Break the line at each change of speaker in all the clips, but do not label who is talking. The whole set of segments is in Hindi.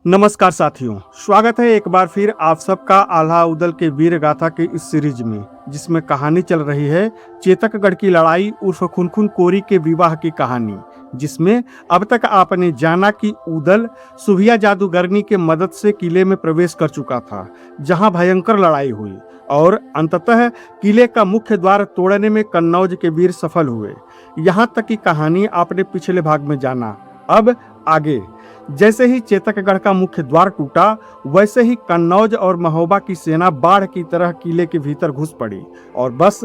नमस्कार साथियों, स्वागत है एक बार फिर आप सबका आल्हा उदल के वीर गाथा के इस सीरीज में, जिसमें कहानी चल रही है चेतकगढ़ की लड़ाई उर्फ खुनखुन कोरी के विवाह की कहानी, जिसमें अब तक आपने जाना कि उदल सुभिया जादूगरनी के मदद से किले में प्रवेश कर चुका था, जहां भयंकर लड़ाई हुई और अंततः किले का मुख्य द्वार तोड़ने में कन्नौज के वीर सफल हुए। यहां तक की कहानी आपने पिछले भाग में जाना। अब आगे। जैसे ही चेतकगढ़ का मुख्य द्वार टूटा, वैसे ही कन्नौज और महोबा की सेना बाढ़ की तरह किले के भीतर घुस पड़ी और बस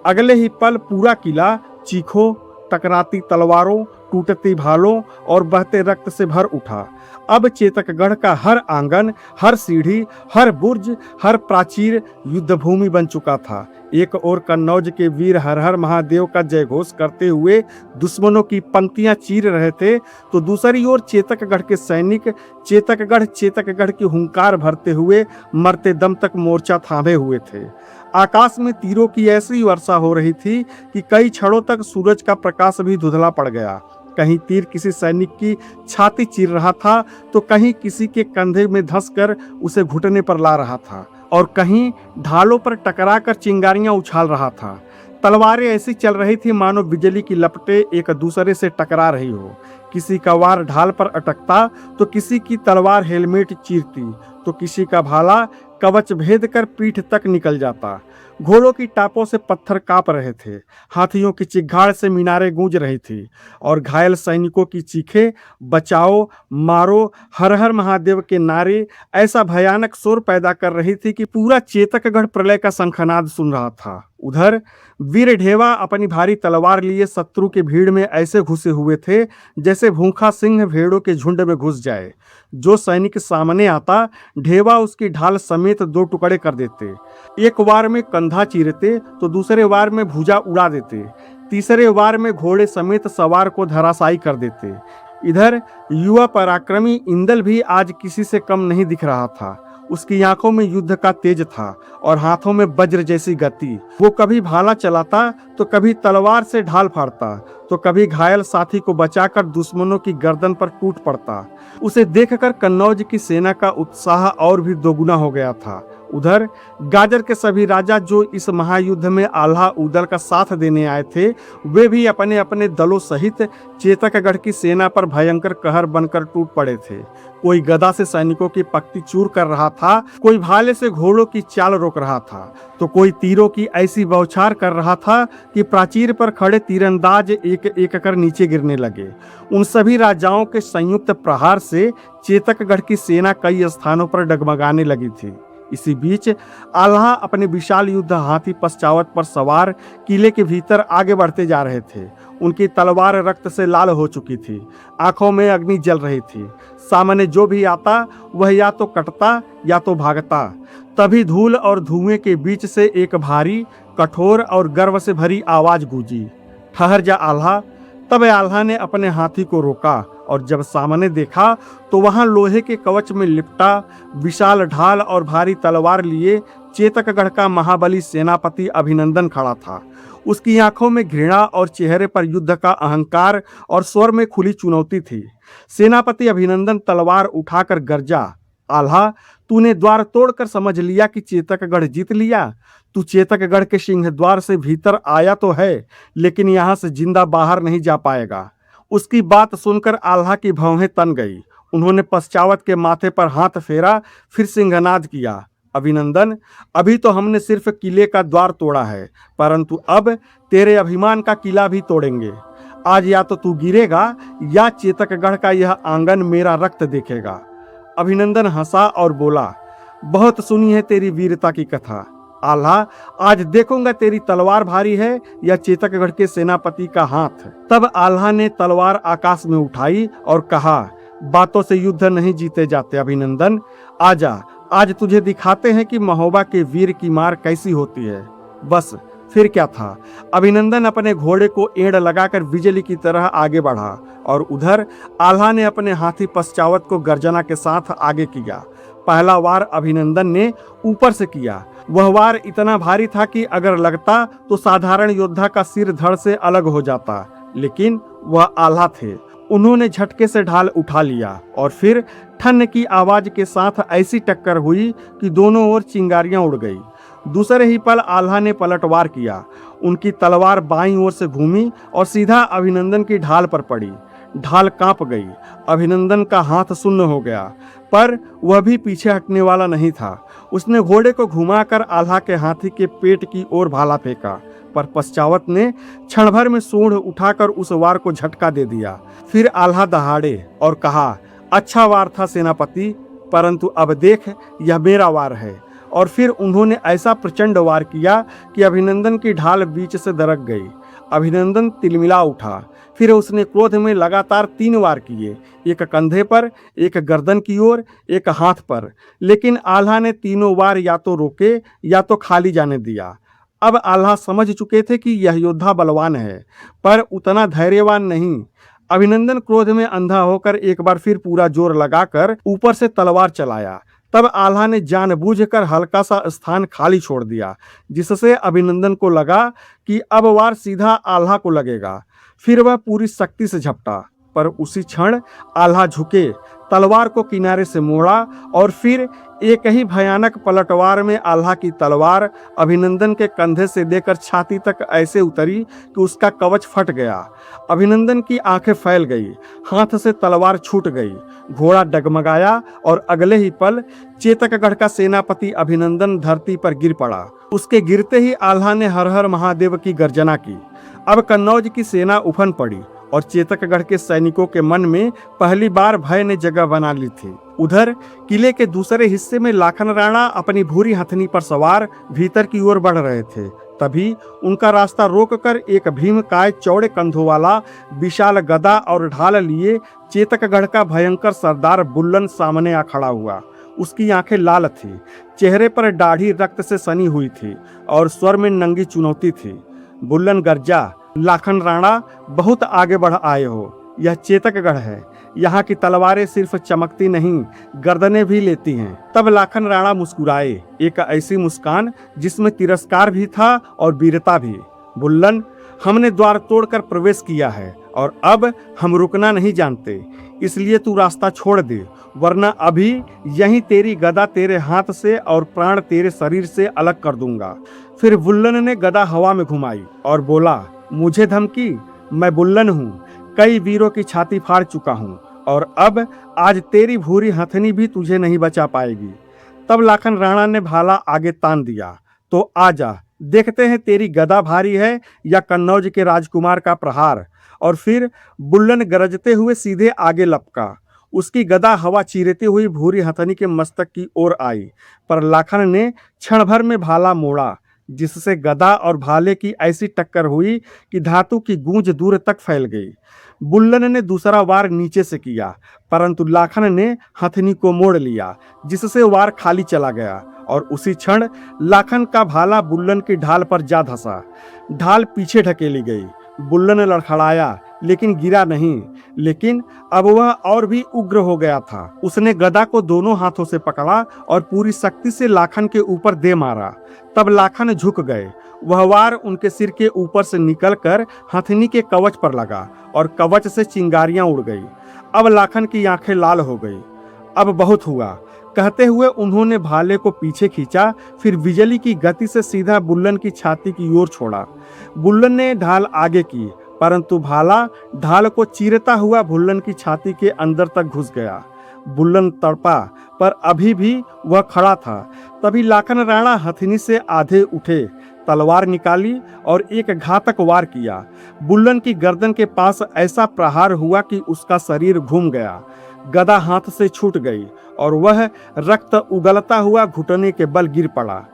अगले ही पल पूरा किला चीखों, टकराती तलवारों, टूटती भालों और बहते रक्त से भर उठा। अब चेतकगढ़ का हर आंगन, हर सीढ़ी, हर बुर्ज, हर प्राचीर युद्धभूमि बन चुका था। एक ओर कन्नौज के वीर हर हर महादेव का जयघोष करते हुए दुश्मनों की पंक्तियां चीर रहे थे, तो दूसरी ओर चेतकगढ़ के सैनिक चेतकगढ़ की हुंकार भरते हुए मरते दम तक मोर्चा थामे हुए थे। आकाश में तीरों की ऐसी वर्षा हो रही थी कि कई क्षणों तक सूरज का प्रकाश भी धुंधला पड़ गया। कहीं तीर किसी सैनिक की छाती चीर रहा था, तो कहीं किसी के कंधे में धंसकर उसे घुटने पर ला रहा था और कहीं ढालों पर टकराकर चिंगारियां उछाल रहा था। तलवारें ऐसी चल रही थी मानो बिजली की लपटें एक दूसरे से टकरा रही हो। किसी का वार ढाल पर अटकता तो किसी की तलवार हेलमेट चीरती, तो किसी का भाला कवच भेद कर पीठ तक निकल जाता। घोड़ों की टापों से पत्थर कांप रहे थे, हाथियों की चिघाड़ से मीनारें गूंज रही थी और घायल सैनिकों की चीखें बचाओ, मारो, हर हर महादेव के नारे ऐसा भयानक शोर पैदा कर रही थी कि पूरा चेतकगढ़ प्रलय का शंखनाद सुन रहा था। उधर वीर ढेवा अपनी भारी तलवार लिए शत्रु के भीड़ में ऐसे घुसे हुए थे जैसे भूखा सिंह भेड़ों के झुंड में घुस जाए। जो सैनिक सामने आता, ढेवा उसकी ढाल समेत दो टुकड़े कर देते। एक वार में कंधा चीरते तो दूसरे वार में भुजा उड़ा देते, तीसरे वार में घोड़े समेत सवार को धराशायी कर देते। इधर युवा पराक्रमी इंदल भी आज किसी से कम नहीं दिख रहा था। उसकी आंखों में युद्ध का तेज था और हाथों में वज्र जैसी गति। वो कभी भाला चलाता तो कभी तलवार से ढाल फाड़ता, तो कभी घायल साथी को बचाकर दुश्मनों की गर्दन पर टूट पड़ता। उसे देखकर कन्नौज की सेना का उत्साह और भी दोगुना हो गया था। उधर गाजर के सभी राजा जो इस महायुद्ध में आल्हा उदल का साथ देने आए थे, वे भी अपने अपने दलों सहित चेतकगढ़ की सेना पर भयंकर कहर बनकर टूट पड़े थे। कोई गदा से सैनिकों की पक्ति चूर कर रहा था, कोई भाले से घोड़ों की चाल रोक रहा था, तो कोई तीरों की ऐसी बौछार कर रहा था कि प्राचीर पर खड़े तीरंदाज एक एक कर नीचे गिरने लगे। उन सभी राजाओं के संयुक्त प्रहार से चेतकगढ़ की सेना कई स्थानों पर डगमगाने लगी थी। इसी बीच आल्हा अपने विशाल युद्ध हाथी पश्चावत पर सवार किले के भीतर आगे बढ़ते जा रहे थे। उनकी तलवार रक्त से लाल हो चुकी थी, आंखों में अग्नि जल रही थी। सामने जो भी आता वह या तो कटता या तो भागता। तभी धूल और धुएं के बीच से एक भारी, कठोर और गर्व से भरी आवाज गूंजी, ठहर जा आल्हा। तब आल्हा ने अपने हाथी को रोका और जब सामने देखा तो वहां लोहे के कवच में लिपटा विशाल ढाल और भारी तलवार लिए चेतकगढ़ का महाबली सेनापति अभिनंदन खड़ा था। उसकी आंखों में घृणा और चेहरे पर युद्ध का अहंकार और स्वर में खुली चुनौती थी। सेनापति अभिनंदन तलवार उठाकर गरजा, आल्हा, तूने द्वार तोड़कर समझ लिया कि चेतकगढ़ जीत लिया। तू चेतकगढ़ के सिंह द्वार से भीतर आया तो है, लेकिन यहाँ से जिंदा बाहर नहीं जा पाएगा। उसकी बात सुनकर आल्हा की भौहें तन गई। उन्होंने पश्चावत के माथे पर हाथ फेरा, फिर सिंहनाद किया, अभिनंदन, अभी तो हमने सिर्फ किले का द्वार तोड़ा है, परंतु अब तेरे अभिमान का किला भी तोड़ेंगे। आज या तो तू गिरेगा या चेतकगढ़ का यह आंगन मेरा रक्त देखेगा। अभिनंदन हंसा और बोला, बहुत सुनी है तेरी वीरता की कथा आल्हा, आज देखूंगा तेरी तलवार भारी है या चेतकगढ़ के सेनापति का हाथ। तब आल्हा ने तलवार आकाश में उठाई और कहा, बातों से युद्ध नहीं जीते जाते अभिनंदन, आजा, आज तुझे दिखाते हैं कि महोबा के वीर की मार कैसी होती है। बस फिर क्या था, अभिनंदन अपने घोड़े को एड़ लगाकर बिजली की तरह आगे बढ़ा और उधर आल्हा ने अपने हाथी पश्चावत को गर्जना के साथ आगे किया। पहला वार अभिनंदन ने ऊपर से किया। वह वार इतना भारी था कि अगर लगता तो साधारण योद्धा का सिर धड़ से अलग हो जाता, लेकिन वह आल्हा थे। उन्होंने झटके से ढाल उठा लिया और फिर ठन की आवाज के साथ ऐसी टक्कर हुई कि दोनों ओर चिंगारियां उड़ गई। दूसरे ही पल आल्हा ने पलटवार किया। उनकी तलवार बाईं ओर से घूमी और सीधा अभिनंदन की ढाल पर पड़ी। ढाल कांप गई। अभिनंदन का हाथ सुन्न हो गया, पर वह भी पीछे हटने वाला नहीं था। उसने घोड़े को घुमाकर आल्हा के हाथी के पेट की ओर भाला फेंका, पर पश्चावत ने क्षण भर में सूंड उठाकर उस वार को झटका दे दिया। फिर आल्हा दहाड़े और कहा, अच्छा वार था सेनापति, परंतु अब देख यह मेरा वार है। और फिर उन्होंने ऐसा प्रचंड वार किया कि अभिनंदन की ढाल बीच से दरक गई। अभिनंदन तिलमिला उठा। फिर उसने क्रोध में लगातार 3 वार किए, एक कंधे पर, एक गर्दन की ओर, एक हाथ पर। लेकिन आल्हा ने तीनों वार या तो रोके या तो खाली जाने दिया। अब आल्हा समझ चुके थे कि यह योद्धा बलवान है, पर उतना धैर्यवान नहीं। अभिनंदन क्रोध में अंधा होकर एक बार फिर पूरा जोर लगाकर ऊपर से तलवार चलाया। तब आल्हा ने जानबूझकर हल्का सा स्थान खाली छोड़ दिया, जिससे अभिनंदन को लगा कि अब वार सीधा आल्हा को लगेगा। फिर वह पूरी शक्ति से झपटा, पर उसी क्षण आल्हा झुके, तलवार को किनारे से मोड़ा और फिर एक ही भयानक पलटवार में आल्हा की तलवार अभिनंदन के कंधे से लेकर छाती तक ऐसे उतरी कि उसका कवच फट गया। अभिनंदन की आंखें फैल गई, हाथ से तलवार छूट गई, घोड़ा डगमगाया और अगले ही पल चेतकगढ़ का सेनापति अभिनंदन धरती पर गिर पड़ा। उसके गिरते ही आल्हा ने हर हर महादेव की गर्जना की। अब कन्नौज की सेना उफन पड़ी और चेतकगढ़ के सैनिकों के मन में पहली बार भय ने जगह बना ली थी। उधर किले के दूसरे हिस्से में लाखन राणा अपनी भूरी हथनी पर सवार भीतर की ओर बढ़ रहे थे। तभी उनका रास्ता रोककर एक भीमकाय चौड़े कंधों वाला विशाल गदा और ढाल लिए चेतकगढ़ का भयंकर सरदार बुल्लन सामने आ खड़ा हुआ। उसकी आंखें लाल थी, चेहरे पर दाढ़ी रक्त से सनी हुई थी और स्वर में नंगी चुनौती थी। बुल्लन गर्जा, लाखन राणा बहुत आगे बढ़ आए हो। यह चेतकगढ़ है। यहाँ की तलवारें सिर्फ चमकती नहीं, गर्दनें भी लेती हैं। तब लाखन राणा मुस्कुराए, एक ऐसी मुस्कान जिसमें तिरस्कार भी था और वीरता भी। बुल्लन, हमने द्वार तोड़कर प्रवेश किया है और अब हम रुकना नहीं जानते, इसलिए तू रास्ता छोड़ दे, वरना अभी यहीं तेरी गदा तेरे हाथ से और प्राण तेरे शरीर से अलग कर दूंगा। फिर बुल्लन ने गदा हवा में घुमाई और बोला, मुझे धमकी? मैं बुल्लन हूँ, कई वीरों की छाती फाड़ चुका हूँ और अब आज तेरी भूरी हथनी भी तुझे नहीं बचा पाएगी। तब लाखन राणा ने भाला आगे तान दिया, तो आजा, देखते हैं तेरी गदा भारी है या कन्नौज के राजकुमार का प्रहार। और फिर बुल्लन गरजते हुए सीधे आगे लपका। उसकी गदा हवा चीरती हुई भूरी हथनी के मस्तक की ओर आई, पर लाखन ने क्षण भर में भाला मोड़ा, जिससे गदा और भाले की ऐसी टक्कर हुई कि धातु की गूंज दूर तक फैल गई। बुल्लन ने दूसरा वार नीचे से किया, परंतु लाखन ने हथनी को मोड़ लिया, जिससे वार खाली चला गया और उसी क्षण लाखन का भाला बुल्लन की ढाल पर जा धंसा। ढाल पीछे ढकेली गई। बुल्लन लड़खड़ाया, लेकिन गिरा नहीं। लेकिन अब वह और भी उग्र हो गया था। उसने गदा को दोनों हाथों से पकड़ा और पूरी शक्ति से लाखन के ऊपर दे मारा। तब लाखन झुक गए। वह वार उनके सिर के ऊपर से निकलकर हथनी के कवच पर लगा और कवच से चिंगारियां उड़ गई। अब लाखन की आंखें लाल हो गई। अब बहुत हुआ, कहते हुए उन्होंने भाले को पीछे खींचा, फिर बिजली की गति से सीधा बुल्लन की छाती की ओर छोड़ा। बुल्लन ने ढाल आगे की, परंतु भाला ढाल को चीरता हुआ बुल्लन की छाती के अंदर तक घुस गया। बुल्लन तड़पा, पर अभी भी वह खड़ा था। तभी लाखन राणा हथनी से आधे उठे, तलवार निकाली और एक घातक वार किया। बुल्लन की गर्दन के पास ऐसा प्रहार हुआ कि उसका शरीर घूम गया। गदा हाथ से छूट गई और वह रक्त उगलता हुआ घुटने के बल गिर पड़ा।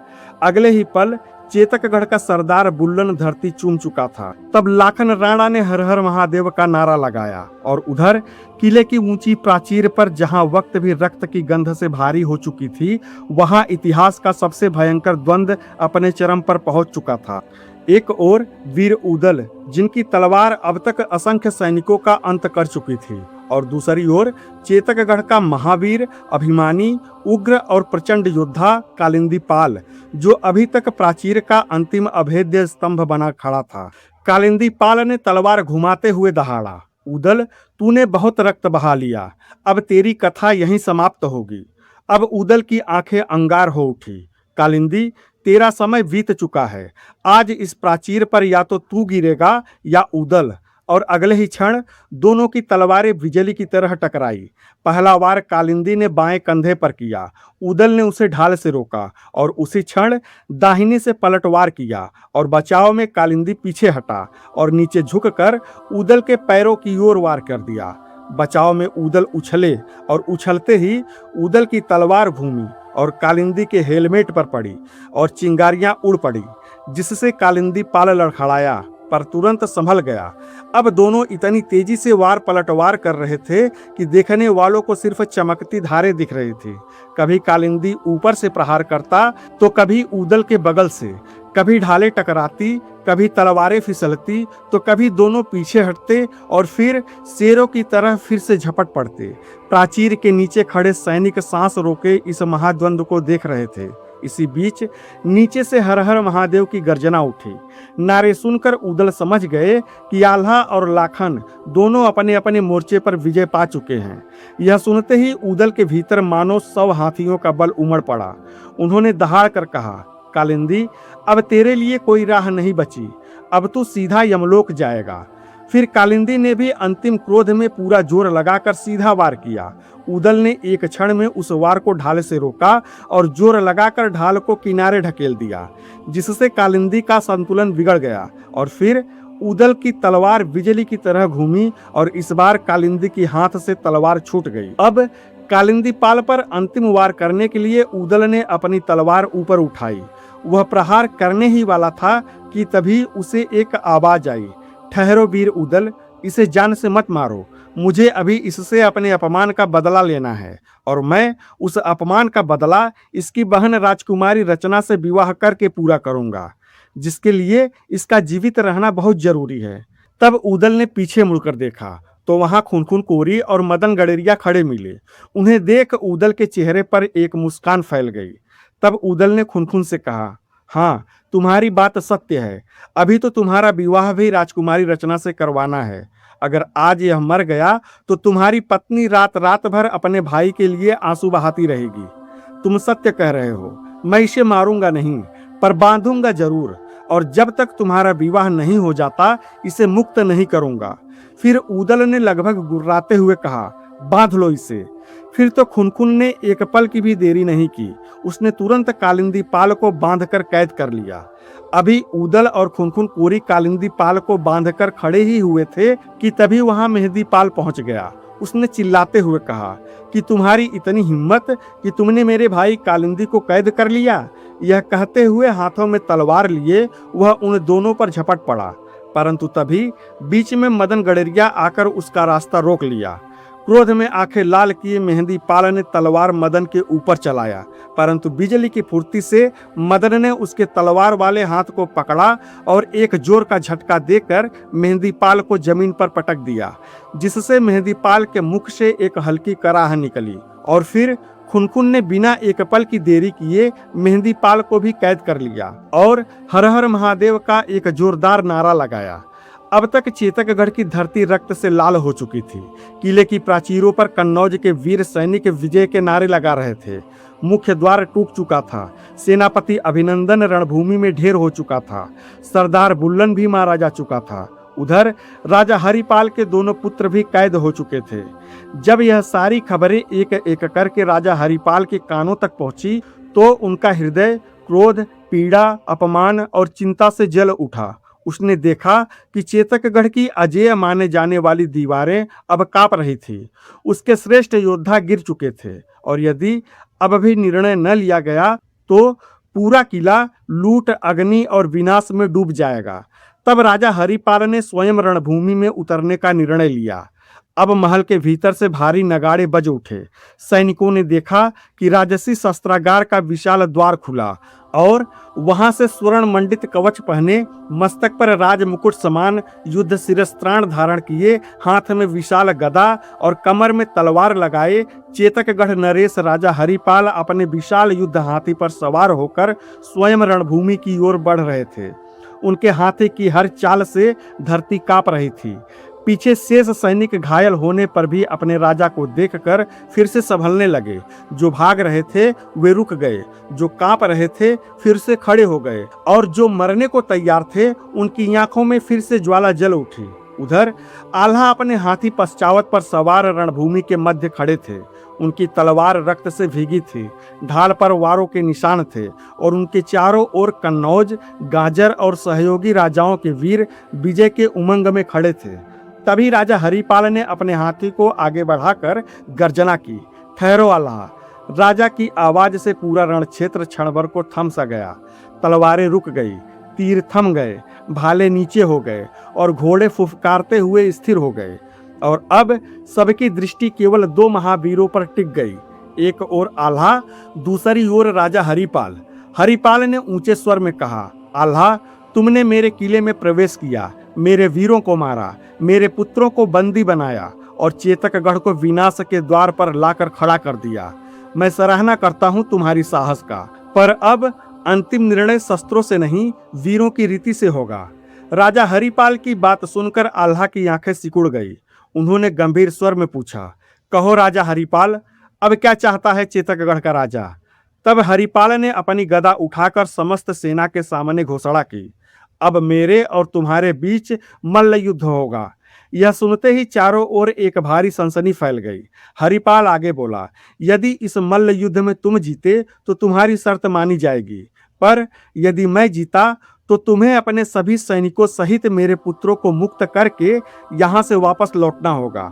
अगले ही पल चेतकगढ़ का सरदार बुल्लन धरती चूम चुका था। तब लाखन राणा ने हर हर महादेव का नारा लगाया और उधर किले की ऊंची प्राचीर पर, जहां वक्त भी रक्त की गंध से भारी हो चुकी थी, वहां इतिहास का सबसे भयंकर द्वंद्व अपने चरम पर पहुंच चुका था। एक ओर वीर उदल, जिनकी तलवार अब तक असंख्य सैनिकों का अंत कर चुकी थी, और दूसरी ओर चेतकगढ़ का महावीर, अभिमानी, उग्र और प्रचंड योद्धा कालिंदी पाल, जो अभी तक प्राचीर का अंतिम अभेद्य स्तंभ बना खड़ा था। कालिंदी पाल ने तलवार घुमाते हुए दहाड़ा उदल, तूने बहुत रक्त बहा लिया, अब तेरी कथा यहीं समाप्त होगी। अब उदल की आंखें अंगार हो उठी। कालिंदी, तेरा समय बीत चुका है। आज इस प्राचीर पर या तो तू गिरेगा या उदल। और अगले ही क्षण दोनों की तलवारें बिजली की तरह टकराई। पहला वार कालिंदी ने बाएं कंधे पर किया। उदल ने उसे ढाल से रोका और उसी क्षण दाहिने से पलटवार किया और बचाव में कालिंदी पीछे हटा और नीचे झुककर उदल के पैरों की ओर वार कर दिया। बचाव में उदल उछले और उछलते ही उदल की तलवार घूमी और कालिंदी के हेलमेट पर पड़ी और चिंगारियां उड़ पड़ी, जिससे कालिंदी पाल लड़खड़ाया पर तुरंत संभल गया। अब दोनों इतनी तेजी से वार पलटवार कर रहे थे कि देखने वालों को सिर्फ चमकती धारें दिख रही थी। कभी कालिंदी ऊपर से प्रहार करता तो कभी उदल के बगल से, कभी ढालें टकराती, कभी तलवारें फिसलती तो कभी दोनों पीछे हटते और फिर शेरों की तरह फिर से झपट पड़ते। प्राचीर के नीचे खड़े सैनिक सांस रोके इस महाद्वंद्व को देख रहे थे। इसी बीच नीचे से हर हर महादेव की गर्जना उठी। नारे सुनकर उदल समझ गए कि आल्हा और लाखन दोनों अपने अपने मोर्चे पर विजय पा चुके हैं। यह सुनते ही उदल के भीतर मानो 100 हाथियों का बल उमड़ पड़ा। उन्होंने दहाड़ कर कहा, कालिंदी, अब तेरे लिए कोई राह नहीं बची, अब तू सीधा यमलोक जाएगा। फिर कालिंदी ने भी अंतिम क्रोध में पूरा जोर लगाकर सीधा वार किया। उदल ने एक क्षण में उस वार को ढाल से रोका और जोर लगाकर ढाल को किनारे ढकेल दिया, जिससे कालिंदी का संतुलन बिगड़ गया और फिर उदल की तलवार बिजली की तरह घूमी और इस बार कालिंदी की हाथ से तलवार छूट गई। अब कालिंदी पाल पर अंतिम वार करने के लिए उदल ने अपनी तलवार ऊपर उठाई। वह प्रहार करने ही वाला था कि तभी उसे एक आवाज आई, ठहरो वीर उदल, इसे जान से मत मारो। मुझे अभी इससे अपने अपमान का बदला लेना है और मैं उस अपमान का बदला इसकी बहन राजकुमारी रचना से विवाह करके पूरा करूंगा, जिसके लिए इसका जीवित रहना बहुत जरूरी है। तब उदल ने पीछे मुड़कर देखा तो वहां खुनखुन कोरी और मदन गडेरिया खड़े मिले। उन्हें देख उदल के चेहरे पर एक मुस्कान फैल गई। तब उदल ने खुनखुन से कहा, हाँ, तुम्हारी बात सत्य है। अभी तो तुम्हारा विवाह भी राजकुमारी रचना से करवाना है। अगर आज यह मर गया तो तुम्हारी पत्नी रात रात भर अपने भाई के लिए आंसू बहाती रहेगी। तुम सत्य कह रहे हो, मैं इसे मारूंगा नहीं, पर बांधूंगा जरूर, और जब तक तुम्हारा विवाह नहीं हो जाता इसे मुक्त नहीं करूंगा। फिर उदल ने लगभग गुर्राते हुए कहा, बांध लो इसे। फिर तो खुनखुन ने एक पल की भी देरी नहीं की। उसने तुरंत कालिंदी पाल को बांधकर कैद कर लिया। अभी उदल और खुनखुन कोरी कालिंदी पाल को बांधकर खड़े ही हुए थे कि तभी वहां मेहंदी पाल पहुंच गया। उसने चिल्लाते हुए कहा कि तुम्हारी इतनी हिम्मत कि तुमने मेरे भाई कालिंदी को कैद कर लिया। यह कहते हुए हाथों में तलवार लिए वह उन दोनों पर झपट पड़ा, परंतु तभी बीच में मदन गडेरिया आकर उसका रास्ता रोक लिया। क्रोध में आंखें लाल किए मेहंदी पाल ने तलवार मदन के ऊपर चलाया, परंतु बिजली की फुर्ती से मदन ने उसके तलवार वाले हाथ को पकड़ा और एक जोर का झटका देकर मेहंदी पाल को जमीन पर पटक दिया, जिससे मेहंदी पाल के मुख से एक हल्की कराह निकली। और फिर खुनखुन ने बिना एक पल की देरी किए मेहंदी पाल को भी कैद कर लिया और हर हर महादेव का एक जोरदार नारा लगाया। अब तक चेतकगढ़ की धरती रक्त से लाल हो चुकी थी। किले की प्राचीरों पर कन्नौज के वीर सैनिक विजय के नारे लगा रहे थे। मुख्य द्वार टूट चुका था। सेनापति अभिनंदन रणभूमि में ढेर हो चुका था। सरदार बुल्लन भी मारा जा चुका था। उधर राजा हरिपाल के दोनों पुत्र भी कैद हो चुके थे। जब यह सारी खबरें एक एक करके राजा हरिपाल के कानों तक पहुंची तो उनका हृदय क्रोध, पीड़ा, अपमान और चिंता से जल उठा। उसने देखा कि चेतकगढ़ की अजेय माने जाने वाली दीवारें अब कांप रही थी। उसके श्रेष्ठ योद्धा गिर चुके थे और यदि अब भी निर्णय न लिया गया तो पूरा किला लूट, अग्नि और विनाश में डूब जाएगा। तब राजा हरिपाल ने स्वयं रणभूमि में उतरने का निर्णय लिया। अब महल के भीतर से भारी नगाड़े बज उठे। सैनिकों ने देखा कि राजसी शस्त्रागार का विशाल द्वार खुला और वहां से स्वर्ण मंडित कवच पहने, मस्तक पर राज मुकुट समान युद्ध शिरस्त्राण धारण किए, हाथ में विशाल गदा और कमर में तलवार लगाए चेतकगढ़ नरेश राजा हरिपाल अपने विशाल युद्ध हाथी पर सवार होकर स्वयं रणभूमि की ओर बढ़ रहे थे। उनके हाथी की हर चाल से धरती कांप रही थी। पीछे शेष सैनिक घायल होने पर भी अपने राजा को देखकर फिर से संभलने लगे। जो भाग रहे थे वे रुक गए, जो कांप रहे थे फिर से खड़े हो गए, और जो मरने को तैयार थे उनकी आंखों में फिर से ज्वाला जल उठी। उधर आल्हा अपने हाथी पश्चावत पर सवार रणभूमि के मध्य खड़े थे। उनकी तलवार रक्त से भीगी थी, ढाल पर वारों के निशान थे, और उनके चारों ओर कन्नौज, गाजर और सहयोगी राजाओं के वीर विजय के उमंग में खड़े थे। तभी राजा हरिपाल ने अपने हाथी को आगे बढ़ाकर गर्जना की, ठहरो आल्हा। राजा की आवाज से पूरा रण क्षेत्र क्षण भर को थम सा गया। तलवारें रुक गई, तीर थम गए, भाले नीचे हो गए और घोड़े फुफकारते हुए स्थिर हो गए। और अब सबकी दृष्टि केवल दो महावीरों पर टिक गई, एक ओर आल्हा, दूसरी ओर राजा हरिपाल। हरिपाल ने ऊंचे स्वर में कहा, आल्हा, तुमने मेरे किले में प्रवेश किया, मेरे वीरों को मारा, मेरे पुत्रों को बंदी बनाया और चेतकगढ़ को विनाश के द्वार पर लाकर खड़ा कर दिया। मैं सराहना करता हूं तुम्हारी साहस का, पर अब अंतिम निर्णय शस्त्रों से नहीं, वीरों की रीति से होगा। राजा हरिपाल की बात सुनकर आल्हा की आंखें सिकुड़ गई। उन्होंने गंभीर स्वर में पूछा, कहो राजा हरिपाल, अब क्या चाहता है चेतकगढ़ का राजा? तब हरिपाल ने अपनी गदा उठाकर समस्त सेना के सामने घोषणा की, अब मेरे और तुम्हारे बीच मल्ल युद्ध होगा। यह सुनते ही चारों ओर एक भारी सनसनी फैल गई। हरिपाल आगे बोला, यदि इस मल्ल युद्ध में तुम जीते तो तुम्हारी शर्त मानी जाएगी, पर यदि मैं जीता तो तुम्हें अपने सभी सैनिकों सहित मेरे पुत्रों को मुक्त करके यहाँ से वापस लौटना होगा।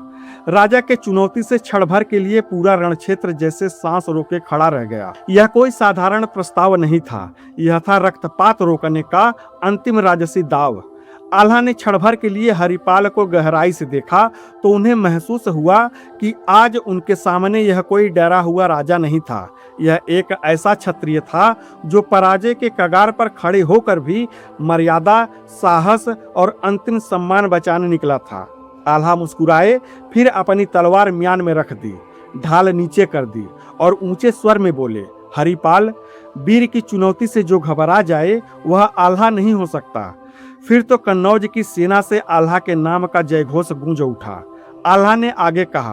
राजा के चुनौती से क्षण भर के लिए पूरा रण क्षेत्र जैसे सांस रोके खड़ा रह गया। यह कोई साधारण प्रस्ताव नहीं था, यह था रक्तपात रोकने का अंतिम राजसी दाव। आल्हा ने क्षण भर के लिए हरिपाल को गहराई से देखा तो उन्हें महसूस हुआ कि आज उनके सामने यह कोई डरा हुआ राजा नहीं था, यह एक ऐसा क्षत्रिय था जो पराजय के कगार पर खड़े होकर भी मर्यादा, साहस और अंतिम सम्मान बचाने निकला था। आल्हा मुस्कुराए, फिर अपनी तलवार म्यान में रख दी, ढाल नीचे कर दी और ऊंचे स्वर में बोले, हरिपाल, वीर की चुनौती से जो घबरा जाए वह आल्हा नहीं हो सकता। फिर तो कन्नौज की सेना से आल्हा के नाम का जयघोष गूंज उठा। आल्हा ने आगे कहा,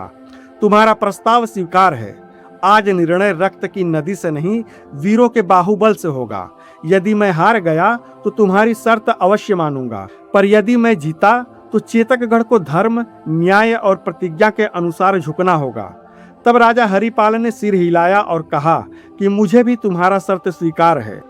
तुम्हारा प्रस्ताव स्वीकार है। आज निर्णय रक्त की नदी से नहीं, वीरों के बाहुबल से होगा। यदि मैं हार गया तो तुम्हारी शर्त अवश्य मानूंगा, पर यदि मैं जीता तो चेतकगढ़ को धर्म, न्याय और प्रतिज्ञा के अनुसार झुकना होगा। तब राजा हरिपाल ने सिर हिलाया और कहा कि मुझे भी तुम्हारा शर्त स्वीकार है।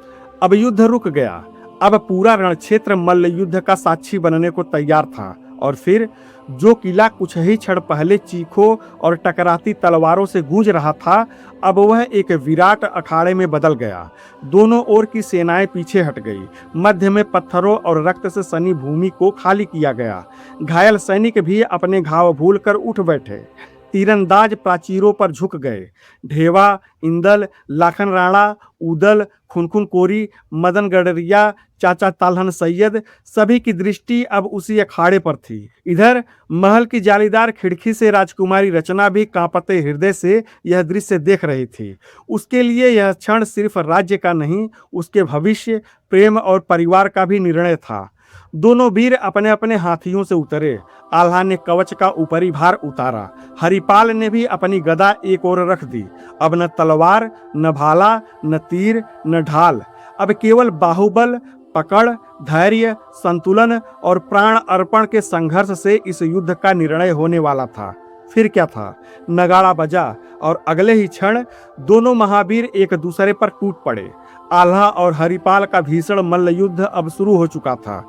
अब युद्ध रुक गया। अब पूरा रण क्षेत्र मल्ल युद्ध का साक्षी बनने को तैयार था। और फिर जो किला कुछ ही क्षण पहले चीखों और टकराती तलवारों से गूंज रहा था, अब वह एक विराट अखाड़े में बदल गया। दोनों ओर की सेनाएं पीछे हट गई। मध्य में पत्थरों और रक्त से सनी भूमि को खाली किया गया। घायल सैनिक भी अपने घाव भूलकर उठ बैठे। तीरंदाज प्राचीरों पर झुक गए। ढेवा, इंदल, लाखन राणा, उदल, खुनखुन कोरी, मदन गडरिया, चाचा ताल्हन सैयद, सभी की दृष्टि अब उसी अखाड़े पर थी। इधर महल की जालीदार खिड़की से राजकुमारी रचना भी कांपते हृदय से यह दृश्य देख रही थी। उसके लिए यह क्षण सिर्फ राज्य का नहीं, उसके भविष्य, प्रेम और परिवार का भी निर्णय था। दोनों वीर अपने अपने हाथियों से उतरे। आल्हा ने कवच का ऊपरी भार उतारा। हरिपाल ने भी अपनी गदा एक ओर रख दी। अब न तलवार, न भाला, न तीर, न ढाल, अब केवल बाहुबल, पकड़, धैर्य, संतुलन और प्राण अर्पण के संघर्ष से इस युद्ध का निर्णय होने वाला था। फिर क्या था? नगाड़ा बजा और अगले ही क्षण दोनों महावीर एक दूसरे पर टूट पड़े। आल्हा और हरिपाल का भीषण मल्ल युद्ध अब शुरू हो चुका था।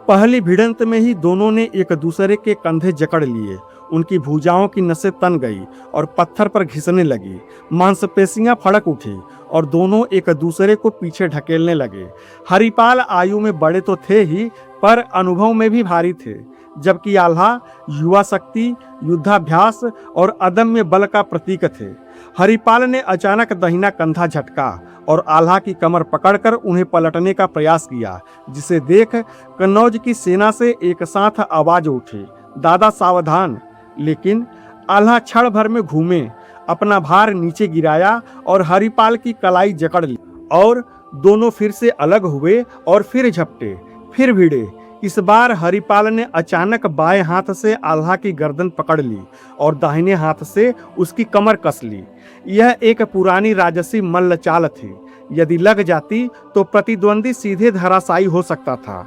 पहली भिड़ंत में ही दोनों ने एक दूसरे के कंधे जकड़ लिए। उनकी भुजाओं की नसें तन गई और पत्थर पर घिसने लगी। मांसपेशियां फड़क उठी और दोनों एक दूसरे को पीछे ढकेलने लगे। हरिपाल आयु में बड़े तो थे ही, पर अनुभव में भी भारी थे, जबकि आल्हा युवा शक्ति, युद्धाभ्यास और अदम्य बल का प्रतीक थे। हरिपाल ने अचानक दाहिना कंधा झटका और आल्हा की कमर पकड़कर उन्हें पलटने का प्रयास किया, जिसे देख कन्नौज की सेना से एक साथ आवाज उठी, दादा सावधान। लेकिन आल्हा क्षण भर में घूमे, अपना भार नीचे गिराया और हरिपाल की कलाई जकड़ ली और दोनों फिर से अलग हुए और फिर झपटे, फिर भिड़े। इस बार हरिपाल ने अचानक बाएं हाथ से आल्हा की गर्दन पकड़ ली और दाहिने हाथ से उसकी कमर कस ली। यह एक पुरानी राजसी मल्ल चाल थी। यदि लग जाती तो प्रतिद्वंदी सीधे धराशायी हो सकता था।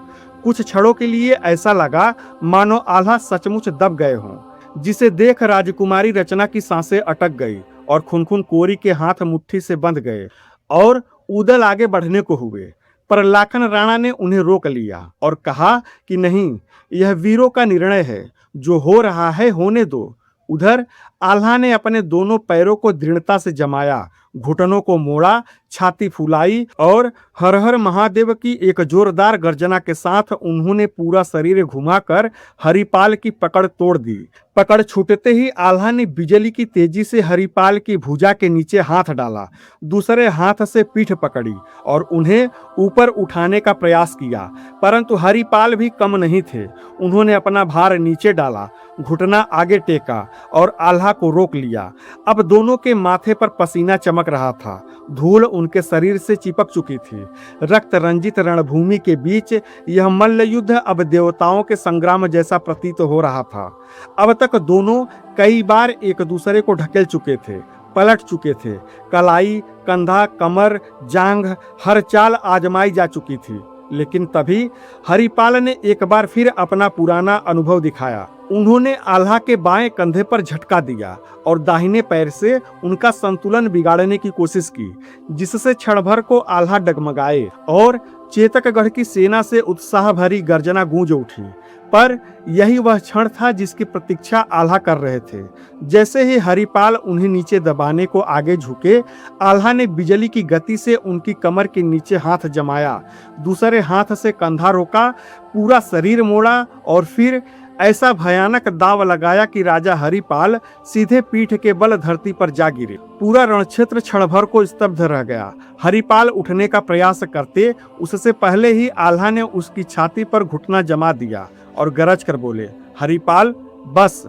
कुछ क्षणों के लिए ऐसा लगा मानो आल्हा सचमुच दब गए हों, जिसे देख राजकुमारी रचना की सांसें अटक गई और खुनखुन कोरी के हाथ मुट्ठी से बंध गए और उदल आगे बढ़ने को हुए। पर लाखन राणा ने उन्हें रोक लिया और कहा कि नहीं, यह वीरों का निर्णय है, जो हो रहा है होने दो। उधर आल्हा ने अपने दोनों पैरों को दृढ़ता से जमाया, घुटनों को मोड़ा, छाती फुलाई और हर हर महादेव की एक जोरदार गर्जना के साथ उन्होंने पूरा शरीर घुमाकर हरिपाल की पकड़ तोड़ दी। पकड़ छूटते ही आल्हा ने बिजली की तेजी से हरिपाल की भुजा के नीचे हाथ डाला, दूसरे हाथ से पीठ पकड़ी और उन्हें ऊपर उठाने का प्रयास किया, परंतु हरिपाल भी कम नहीं थे। उन्होंने अपना भार नीचे डाला, घुटना आगे टेका और आल्हा को रोक लिया। अब दोनों के माथे पर पसीना चमक रहा था, धूल उनके शरीर से चिपक चुकी थी। रक्त रंजित रणभूमि के बीच यह मल्ल युद्ध अब देवताओं के संग्राम जैसा प्रतीत हो रहा था। अब तक दोनों कई बार एक दूसरे को ढकेल चुके थे, पलट चुके थे। कलाई, कंधा, कमर, जांघ, हर चाल आजमाई जा चुकी थी। लेकिन तभी हरिपाल ने एक बार फिर अपना पुराना अनुभव दिखाया। उन्होंने आल्हा के बाएं कंधे पर झटका दिया और दाहिने पैर से उनका संतुलन बिगाड़ने की कोशिश की, जिससे क्षण भर को आल्हा डगमगाए और चेतकगढ़ की सेना से उत्साह भरी गर्जना गूंज उठी। पर यही वह क्षण था जिसकी प्रतीक्षा आल्हा कर रहे थे। जैसे ही हरिपाल उन्हें नीचे दबाने को आगे झुके, आल्हा ने बिजली की गति से उनकी कमर के नीचे हाथ जमाया, दूसरे हाथ से कंधा रोका, पूरा शरीर मोड़ा और फिर ऐसा भयानक दाव लगाया कि राजा हरिपाल सीधे पीठ के बल धरती पर जा गिरे। पूरा रणक्षेत्र क्षण भर को स्तब्ध रह गया। हरिपाल उठने का प्रयास करते उससे पहले ही आल्हा ने उसकी छाती पर घुटना जमा दिया और गरज कर बोले, हरिपाल बस,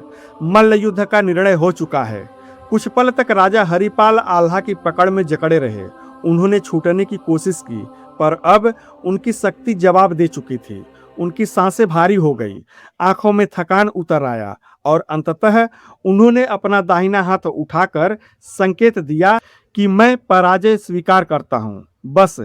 मल्ल युद्ध का निर्णय हो चुका है। कुछ पल तक राजा हरिपाल आल्हा की पकड़ में जकड़े रहे। उन्होंने छूटने की कोशिश की, पर अब उनकी शक्ति जवाब दे चुकी थी। उनकी सांसें भारी हो गई, आंखों में थकान उतर आया और अंततः उन्होंने अपना दाहिना हाथ उठाकर संकेत दिया कि मैं पराजय स्वीकार करता हूं। बस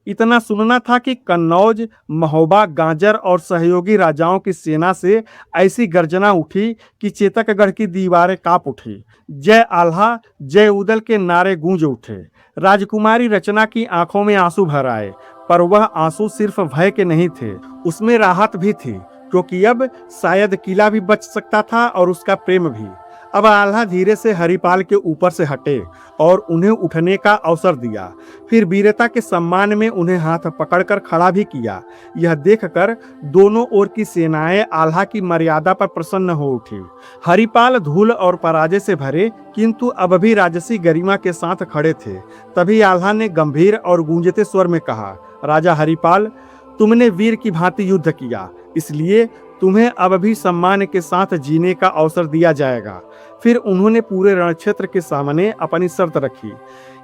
इतना सुनना था कि कन्नौज, महोबा, गाजर और सहयोगी राजाओं की सेना से ऐसी गर्जना उठी कि चेतकगढ़ की दीवारें कांप उठी। जय आल्हा, जय उदल के नारे गूंज उठे। राजकुमारी रचना की आंखों में आंसू भर आए, पर वह आंसू सिर्फ भय के नहीं थे, उसमें राहत भी थी, क्योंकि अब शायद किला भी बच सकता था और उसका प्रेम भी। अब आल्हा धीरे से हरिपाल के ऊपर से हटे और उन्हें उठने का अवसर दिया। फिर वीरता के सम्मान में उन्हें हाथ पकड़कर खड़ा भी किया। यह देखकर दोनों ओर की सेनाएं आल्हा की मर्यादा पर प्रसन्न हो उठी। हरिपाल धूल और पराजय से भरे, किंतु अब भी राजसी गरिमा के साथ खड़े थे। तभी आल्हा ने गंभीर और गूंजते स्वर में कहा, राजा हरिपाल, तुमने वीर की भांति युद्ध किया, इसलिए तुम्हें अब भी सम्मान के साथ जीने का अवसर दिया जाएगा। फिर उन्होंने पूरे रणक्षेत्र के सामने अपनी शर्त रखी।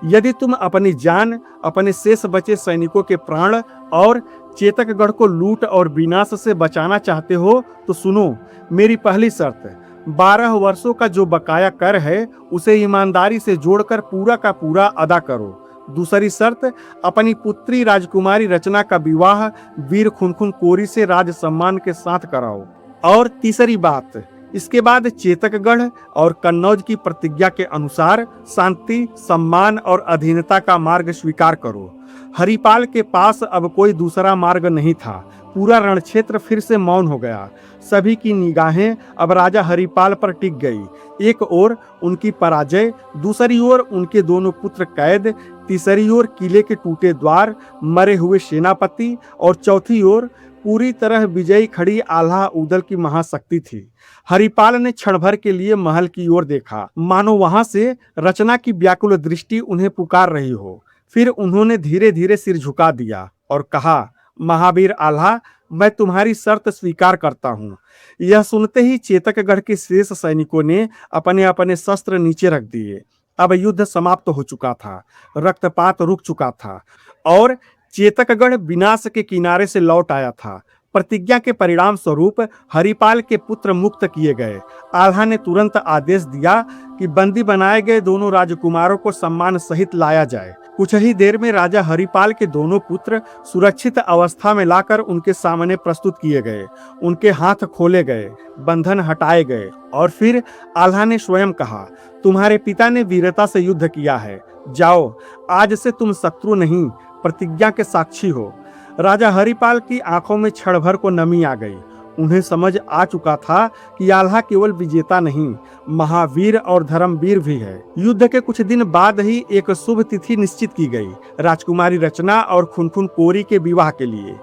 यदि तुम अपनी जान, अपने शेष बचे सैनिकों के प्राण और चेतकगढ़ को लूट और विनाश से बचाना चाहते हो तो सुनो, मेरी पहली शर्त, 12 वर्षों का जो बकाया कर है उसे ईमानदारी से जोड़कर पूरा का पूरा अदा करो। दूसरी शर्त, अपनी पुत्री राजकुमारी रचना का विवाह वीर खुनखुन कोरी से राज सम्मान के साथ कराओ। और तीसरी बात, इसके बाद चेतकगढ़ और कन्नौज की प्रतिज्ञा के अनुसार शांति, सम्मान और अधीनता का मार्ग स्वीकार करो। हरिपाल के पास अब कोई दूसरा मार्ग नहीं था। पूरा रणक्षेत्र फिर से मौन हो गया। सभी की निगाहें अब राजा हरिपाल पर टिक गई। एक ओर उनकी पराजय, दूसरी ओर उनके दोनों पुत्र कैद, तीसरी ओर किले के टूटे द्वार, मरे हुए सेनापति और चौथी ओर पूरी तरह विजयी खड़ी आल्हा उदल की महाशक्ति थी। हरिपाल ने क्षण भर के लिए महल की ओर देखा, मानो वहां से रचना की व्याकुल दृष्टि उन्हें पुकार रही हो। फिर उन्होंने धीरे धीरे सिर झुका दिया और कहा, महावीर आल्हा, मैं तुम्हारी शर्त स्वीकार करता हूँ। यह सुनते ही चेतकगढ़ के शेष सैनिकों ने अपने अपने शस्त्र नीचे रख दिए। अब युद्ध समाप्त हो चुका था, रक्तपात रुक चुका था और चेतकगढ़ विनाश के किनारे से लौट आया था। प्रतिज्ञा के परिणाम स्वरूप हरिपाल के पुत्र मुक्त किए गए। आल्हा ने तुरंत आदेश दिया कि बंदी बनाए गए दोनों राजकुमारों को सम्मान सहित लाया जाए। कुछ ही देर में राजा हरिपाल के दोनों पुत्र सुरक्षित अवस्था में लाकर उनके सामने प्रस्तुत किए गए। उनके हाथ खोले गए, बंधन हटाए गए और फिर आल्हा ने स्वयं कहा, तुम्हारे पिता ने वीरता से युद्ध किया है, जाओ, आज से तुम शत्रु नहीं, प्रतिज्ञा के साक्षी हो। राजा हरिपाल की आंखों में क्षण भर को नमी आ गई। उन्हें समझ आ चुका था कि आल्हा केवल विजेता नहीं, महावीर और धर्मवीर भी है। युद्ध के कुछ दिन बाद ही एक शुभ तिथि निश्चित की गई, राजकुमारी रचना और खुनखुन कोरी के विवाह के लिए।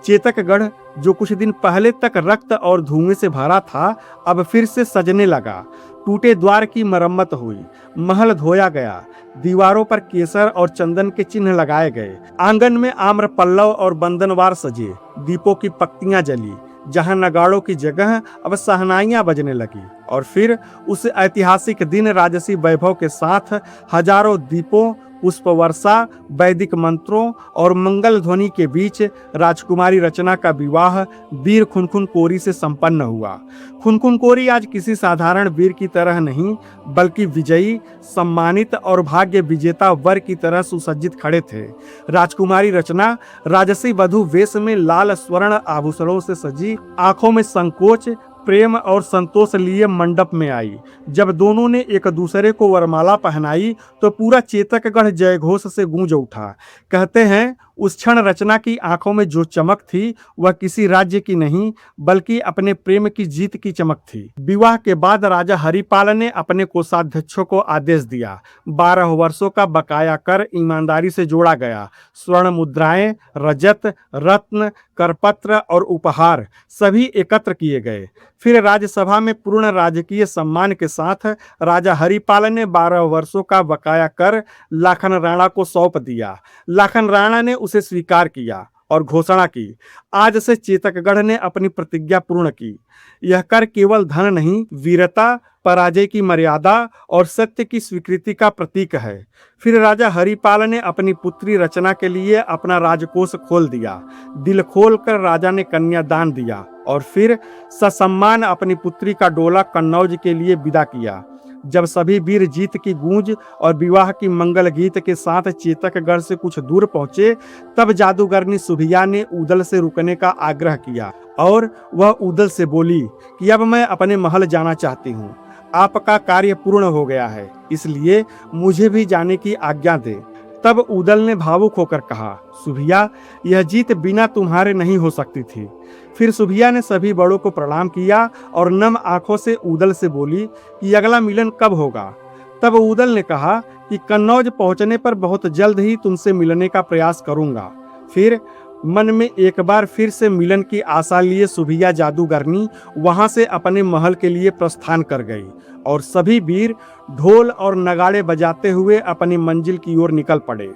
चेतकगढ़, जो कुछ दिन पहले तक रक्त और धुएं से भरा था, अब फिर से सजने लगा। टूटे द्वार की मरम्मत हुई, महल धोया गया, दीवारों पर केसर और चंदन के चिन्ह लगाए गए। आंगन में आम्र पल्लव और बंदनवार सजे, दीपों की पक्तियां जली। जहां नगाड़ों की जगह अब सहनाइयां बजने लगी। और फिर उस ऐतिहासिक दिन राजसी वैभव के साथ हजारों दीपों, पुष्प वर्षा, वैदिक मंत्रों और मंगल ध्वनि के बीच राजकुमारी रचना का विवाह वीर खुनखुन कोरी से संपन्न हुआ। खुनखुन कोरी आज किसी साधारण वीर की तरह नहीं, बल्कि विजयी, सम्मानित और भाग्य विजेता वर की तरह सुसज्जित खड़े थे। राजकुमारी रचना राजसी वधु वेश में लाल स्वर्ण आभूषणों से सजी, आंखों में संकोच, प्रेम और संतोष लिए मंडप में आई। जब दोनों ने एक दूसरे को वरमाला पहनाई तो पूरा चेतकगढ़ जयघोष से गूंज उठा। कहते हैं, उस क्षण रचना की आंखों में जो चमक थी वह किसी राज्य की नहीं, बल्कि अपने प्रेम की जीत की चमक थी। विवाह के बाद राजा हरिपाल ने अपने कोषाध्यक्षों को आदेश दिया, 12 वर्षों का बकाया कर ईमानदारी से जोड़ा गया। स्वर्ण मुद्राएं, रजत, रत्न, करपत्र और उपहार सभी एकत्र किए गए। फिर राज्यसभा में पूर्ण राजकीय सम्मान के साथ राजा हरिपाल ने 12 वर्षों का बकाया कर लाखन राणा को सौंप दिया। लाखन राणा ने उसे स्वीकार किया और घोषणा की, आज से चेतकगढ़ ने अपनी प्रतिज्ञा पूर्ण की। यह कर केवल धन नहीं, वीरता, पराजय की मर्यादा और सत्य की स्वीकृति का प्रतीक है। फिर राजा हरिपाल ने अपनी पुत्री रचना के लिए अपना राजकोष खोल दिया। दिल खोलकर राजा ने कन्यादान दिया और फिर ससम्मान अपनी पुत्री का डोला कन्नौज के लिए विदा किया। जब सभी वीर जीत की गूंज और विवाह की मंगल गीत के साथ चेतकगढ़ से कुछ दूर पहुंचे, तब जादूगरनी सुभिया ने ऊदल से रुकने का आग्रह किया और वह ऊदल से बोली कि अब मैं अपने महल जाना चाहती हूँ। आपका कार्य पूर्ण हो गया है, इसलिए मुझे भी जाने की आज्ञा दे। तब ऊदल ने भावुक होकर कहा, सुभिया, यह जीत बिना तुम्हारे नहीं हो सकती थी। फिर सुभिया ने सभी बड़ों को प्रणाम किया और नम आंखों से ऊदल से बोली कि अगला मिलन कब होगा। तब ऊदल ने कहा कि कन्नौज पहुंचने पर बहुत जल्द ही तुमसे मिलने का प्रयास करूंगा। फिर मन में एक बार फिर से मिलन की आशा लिए सुभिया जादूगरनी वहां से अपने महल के लिए प्रस्थान कर गई और सभी वीर ढोल और नगाड़े बजाते हुए अपनी मंजिल की ओर निकल पड़े।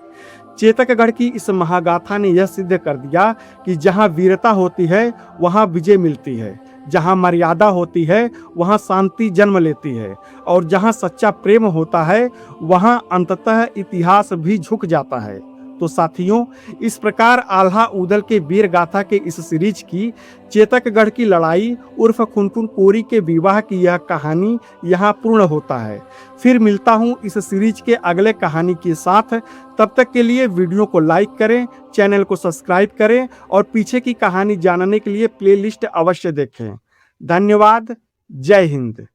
चेतकगढ़ की इस महागाथा ने यह सिद्ध कर दिया कि जहां वीरता होती है वहां विजय मिलती है, जहां मर्यादा होती है वहां शांति जन्म लेती है और जहां सच्चा प्रेम होता है वहां अंततः इतिहास भी झुक जाता है। तो साथियों, इस प्रकार आल्हा ऊदल के वीर गाथा के इस सीरीज की चेतकगढ़ की लड़ाई उर्फ खुनखुन कोरी के विवाह की यह कहानी यहाँ पूर्ण होता है। फिर मिलता हूँ इस सीरीज के अगले कहानी के साथ। तब तक के लिए वीडियो को लाइक करें, चैनल को सब्सक्राइब करें और पीछे की कहानी जानने के लिए प्लेलिस्ट अवश्य देखें। धन्यवाद। जय हिंद।